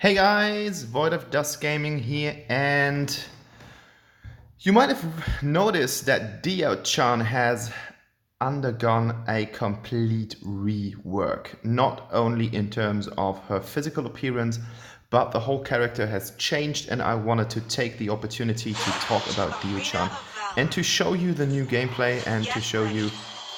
Hey guys, Void of Dust Gaming here, and you might have noticed that Diaochan has undergone a complete rework, not only in terms of her physical appearance, but the whole character has changed, and I wanted to take the opportunity to talk about Diaochan and to show you the new gameplay and to show you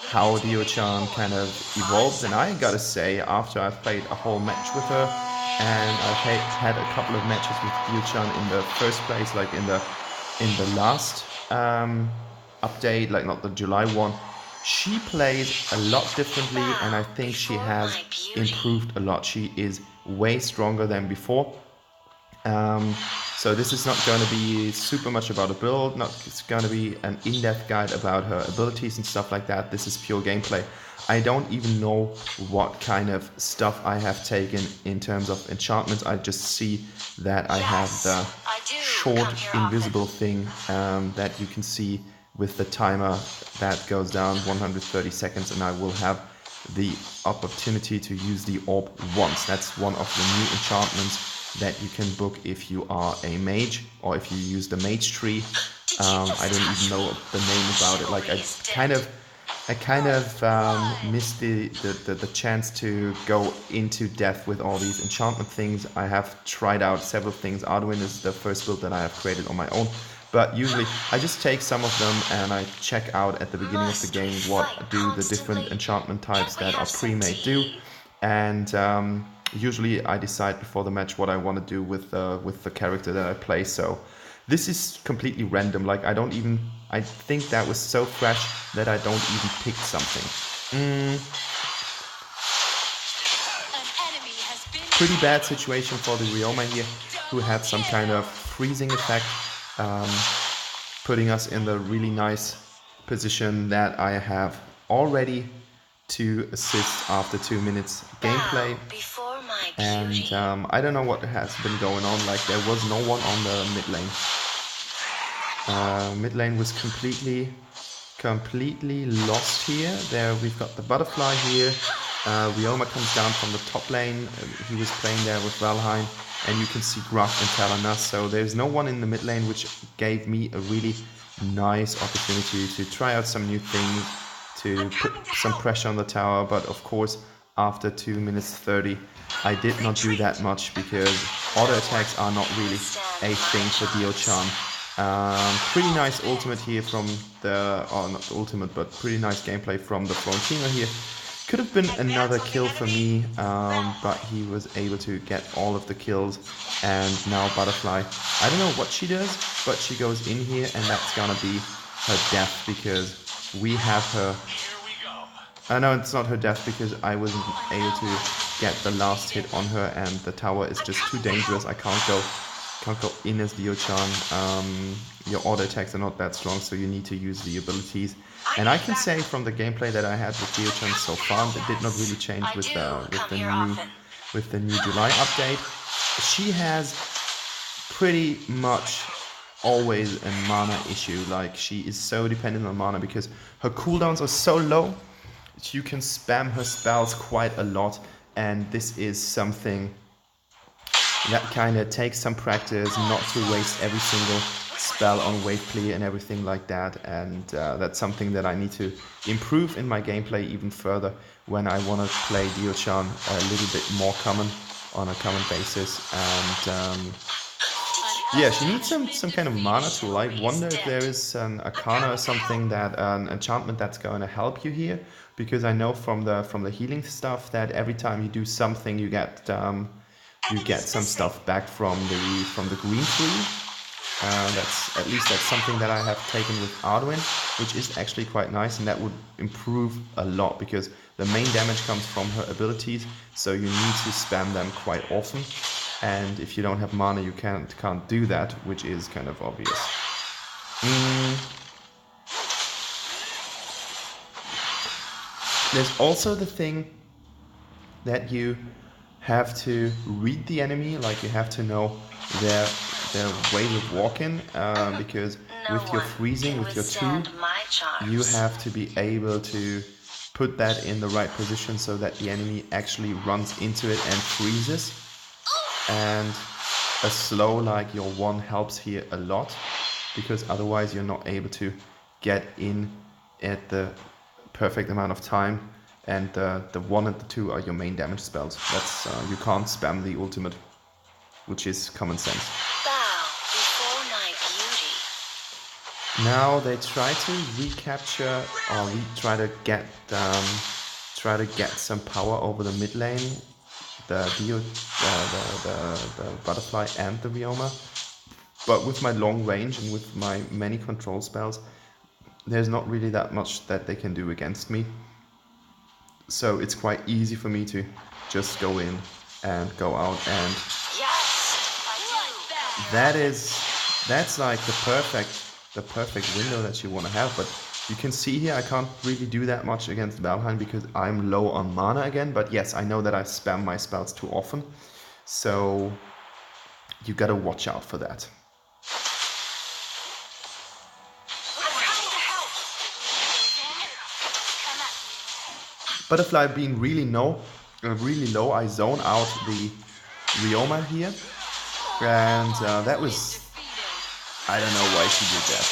how Diaochan kind of evolves. And I gotta say, after I've played a whole match with her, and I've had a couple of matches with Diaochan in the first place, like in the last update, like not the July one, she plays a lot differently, and I think she has improved a lot. She is way stronger than before. So this is not going to be super much about a build, it's going to be an in-depth guide about her abilities and stuff like that. This is pure gameplay. I don't even know what kind of stuff I have taken in terms of enchantments. I just see that I have the short invisible thing that you can see with the timer that goes down 130 seconds, and I will have the opportunity to use the orb once. That's one of the new enchantments that you can book if you are a mage or if you use the mage tree. I don't even know the name about it. Like I kind of missed the chance to go into depth with all these enchantment things. I have tried out several things. Arduin is the first build that I have created on my own, but usually I just take some of them and I check out at the beginning of the game what do the different enchantment types that are pre-made do, and usually I decide before the match what I want to do with the character that I play. So this is completely random. Like I think that was so fresh that I don't even pick something. Pretty bad situation for the Ryoma here, who had some kind of freezing effect, putting us in the really nice position that I have already to assist after 2 minutes gameplay. And I don't know what has been going on. Like there was no one on the mid lane. Mid lane was completely lost here. There we've got the butterfly here. Ryoma comes down from the top lane. He was playing there with Valheim, and you can see Gruff and Talanas. So there's no one in the mid lane, which gave me a really nice opportunity to try out some new things, to put some pressure on the tower. But of course, after 2 minutes 30, I did not do that much because auto attacks are not really a thing for Diaochan. Pretty nice ultimate here from the, or not the ultimate, but pretty nice gameplay from the Florentino here. Could have been another kill for me, but he was able to get all of the kills. And now Butterfly, I don't know what she does, but she goes in here, and that's gonna be her death because we have her. No, it's not her death because I wasn't able to get the last hit on her, and the tower is just too dangerous. I can't go in as Diaochan. Your auto attacks are not that strong, so you need to use the abilities. And I can say from the gameplay that I had with Diaochan so far, that did not really change with the new July update. She has pretty much always a mana issue. Like she is so dependent on mana because her cooldowns are so low. You can spam her spells quite a lot, and this is something that kind of takes some practice, not to waste every single spell on wave clear and everything like that. And that's something that I need to improve in my gameplay even further when I want to play Diaochan a little bit more on a common basis. And yeah, she needs some kind of mana tool. I wonder if there is an Arcana or something, that an enchantment that's going to help you here, because I know from the healing stuff that every time you do something, you get some stuff back from the green tree. That's something that I have taken with Arduin, which is actually quite nice, and that would improve a lot because the main damage comes from her abilities, so you need to spam them quite often. And if you don't have mana, you can't do that, which is kind of obvious. There's also the thing that you have to read the enemy, like you have to know their way of walking, because with your freezing, with your 2, you have to be able to put that in the right position so that the enemy actually runs into it and freezes. and a slow like your 1 helps here a lot, because otherwise you're not able to get in at the perfect amount of time, and the 1 and the 2 are your main damage spells. That's you can't spam the ultimate, which is common sense. Now they try to recapture, or try to get some power over the mid lane, the butterfly and the Rioma. But with my long range and with my many control spells, there's not really that much that they can do against me. So it's quite easy for me to just go in and go out, and that's like the perfect window that you want to have. But you can see here I can't really do that much against Valheim because I'm low on mana again. But yes, I know that I spam my spells too often, so you gotta watch out for that. Butterfly being really low, I zone out the Rioma here, and that was, I don't know why she did that.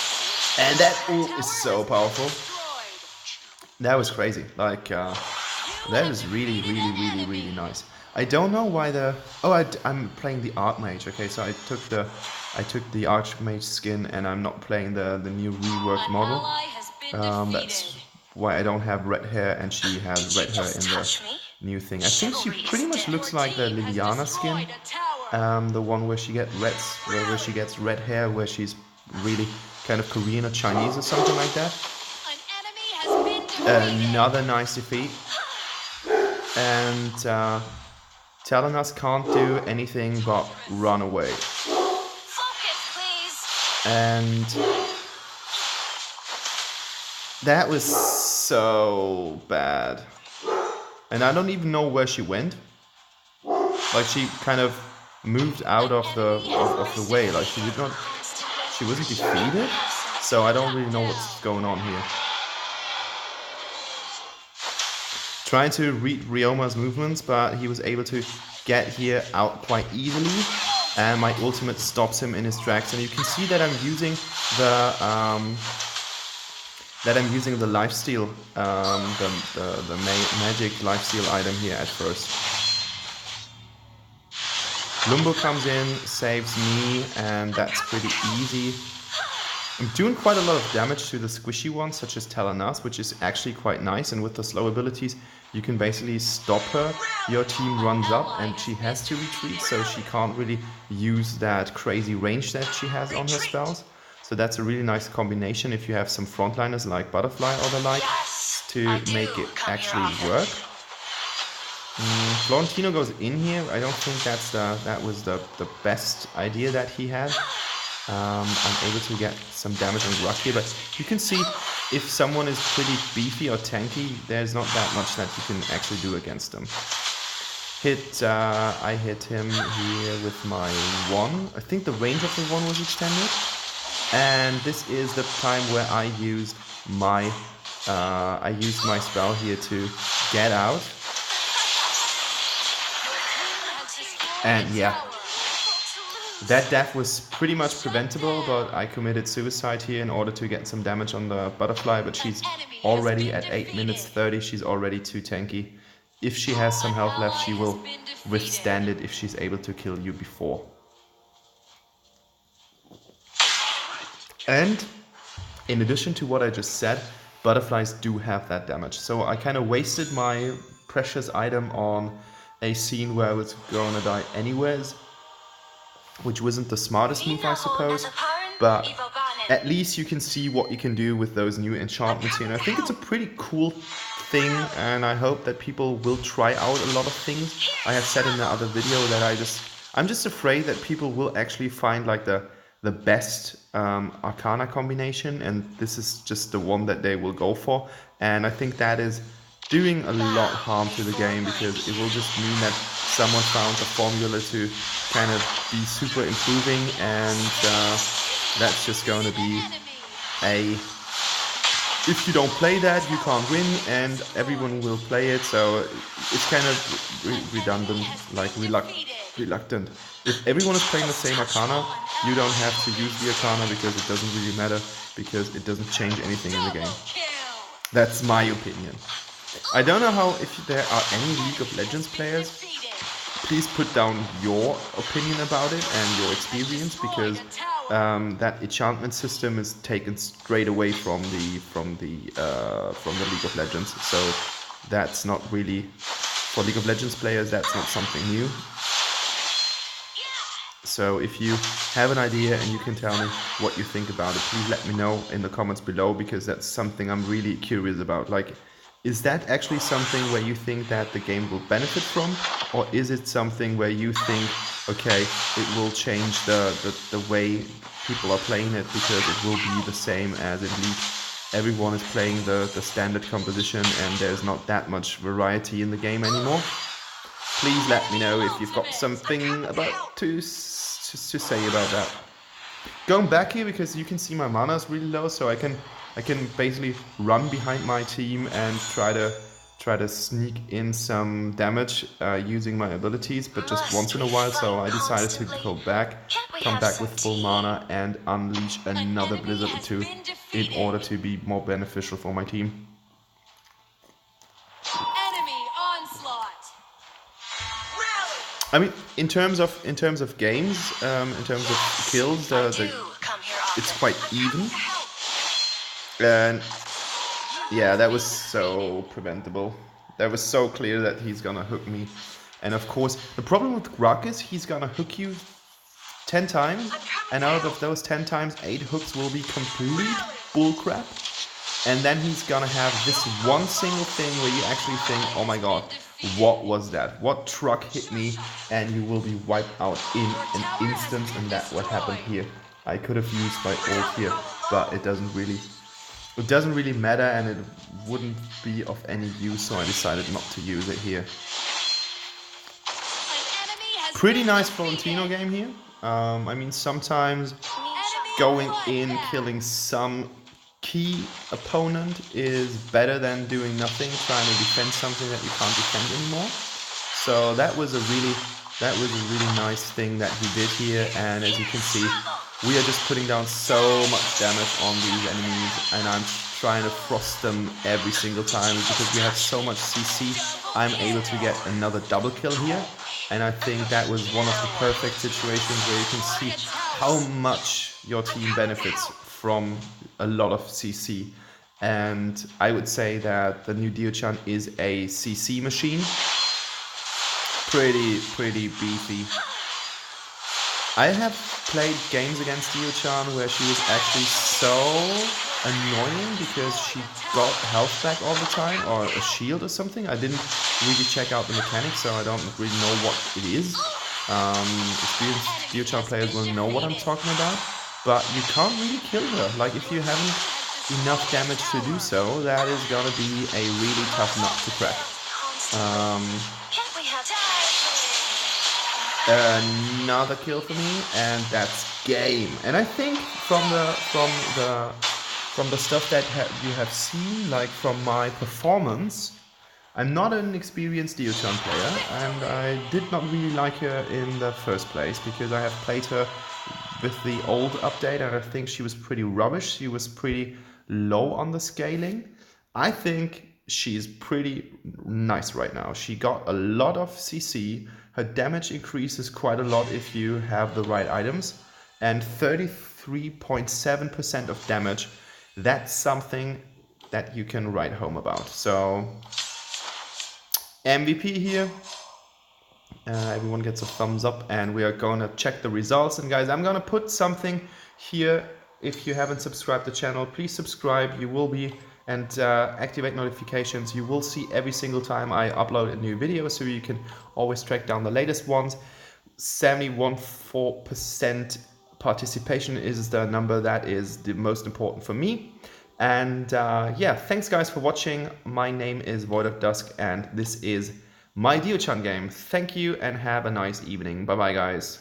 And that ult is so powerful. That was crazy. Like that is really nice. I don't know why I'm playing the Archmage. Okay, so I took the Archmage skin, and I'm not playing the new reworked model. That's why I don't have red hair, and she has red hair in the new thing. I think she pretty much looks like the Liliana skin, the one where she gets red hair, where she's really kind of Korean or Chinese or something like that. Another nice defeat, and Telenas can't do anything but run away. And that was so bad. And I don't even know where she went. Like, she kind of moved out of the way. Like, she wasn't defeated. So I don't really know what's going on here. Trying to read Rioma's movements, but he was able to get here out quite easily. And my ultimate stops him in his tracks. And you can see that I'm using the lifesteal, the magic lifesteal item here at first. Lumbo comes in, saves me, and that's pretty easy. I'm doing quite a lot of damage to the squishy ones, such as Telenas, which is actually quite nice. And with the slow abilities, you can basically stop her. Your team runs up, and she has to retreat, so she can't really use that crazy range that she has on her spells. So that's a really nice combination if you have some frontliners like Butterfly or the like, to make it actually work. Florentino goes in here. I don't think that was the best idea that he had. I'm able to get some damage on Gruck here, but you can see if someone is pretty beefy or tanky, there's not that much that you can actually do against them. I hit him here with my 1. I think the range of the 1 was extended. And this is the time where I used my spell here to get out. And yeah, that death was pretty much preventable, but I committed suicide here in order to get some damage on the Butterfly, but she's already at 8 minutes 30, she's already too tanky. If she has some health left, she will withstand it if she's able to kill you before. And in addition to what I just said, butterflies do have that damage. So I kind of wasted my precious item on a scene where I was gonna die anyways, which wasn't the smartest move, I suppose, but at least you can see what you can do with those new enchantments here. And I think it's a pretty cool thing, and I hope that people will try out a lot of things. I have said in the other video that I'm just afraid that people will actually find like the best Arcana combination, and this is just the one that they will go for. And I think that is doing a lot of harm to the game, because it will just mean that someone found a formula to kind of be super improving, and that's just going to be if you don't play that, you can't win, and everyone will play it, so it's kind of redundant, like reluctant. If everyone is playing the same Arcana, you don't have to use the Arcana because it doesn't really matter, because it doesn't change anything in the game. That's my opinion. I don't know how, if there are any League of Legends players, please put down your opinion about it and your experience, because that enchantment system is taken straight away from the League of Legends. So that's not really, for League of Legends players, that's not something new. So if you have an idea and you can tell me what you think about it, please let me know in the comments below, because that's something I'm really curious about. Like, is that actually something where you think that the game will benefit from? Or is it something where you think, okay, it will change the way people are playing it, because it will be the same as in League? Everyone is playing the standard composition and there's not that much variety in the game anymore. Please let me know if you've got something about to say about that. Going back here, because you can see my mana is really low, so I can basically run behind my team and try to sneak in some damage using my abilities, but just once in a while. So I decided to go back, come back with full mana and unleash another Blizzard or two in order to be more beneficial for my team. I mean, in terms of games, in terms of kills, it's quite even. And yeah, that was so preventable. That was so clear that he's gonna hook me. And of course, the problem with Grok is he's gonna hook you 10 times, and out of those 10 times, 8 hooks will be complete bullcrap. And then he's gonna have this one single thing where you actually think, oh my god, what was that? What truck hit me? And you will be wiped out in an instant, and that's what happened here. I could have used my ult here, but it doesn't really matter, and it wouldn't be of any use, so I decided not to use it here. Pretty nice Florentino game here. I mean, sometimes going in, killing some key opponent is better than doing nothing, trying to defend something that you can't defend anymore. So that was a really nice thing that he did here, and as you can see, we are just putting down so much damage on these enemies, and I'm trying to frost them every single time. Because we have so much CC, I'm able to get another double kill here, and I think that was one of the perfect situations where you can see how much your team benefits from a lot of CC. And I would say that the new Diaochan is a CC machine. Pretty beefy. I have played games against Diaochan where she was actually so annoying because she got health back all the time, or a shield or something. I didn't really check out the mechanics, so I don't really know what it is. Experienced Diaochan players will know what I'm talking about, but you can't really kill her. Like, if you haven't enough damage to do so, that is gonna be a really tough nut to crack. Another kill for me, and that's game. And I think from the stuff that you have seen, like from my performance, I'm not an experienced Diaochan player, and I did not really like her in the first place, because I have played her with the old update, and I think she was pretty rubbish. She was pretty low on the scaling. I think she's pretty nice right now. She got a lot of CC. Her damage increases quite a lot if you have the right items. And 33.7% of damage, that's something that you can write home about. So, MVP here. Everyone gets a thumbs up, and we are gonna check the results. And guys, I'm gonna put something here. If you haven't subscribed to the channel, please subscribe. You will be, and activate notifications. You will see every single time I upload a new video, so you can always track down the latest ones. 71.4% participation is the number that is the most important for me. And yeah, thanks guys for watching. My name is Void of Dusk, and this is my Diaochan game. Thank you, and have a nice evening. Bye bye guys.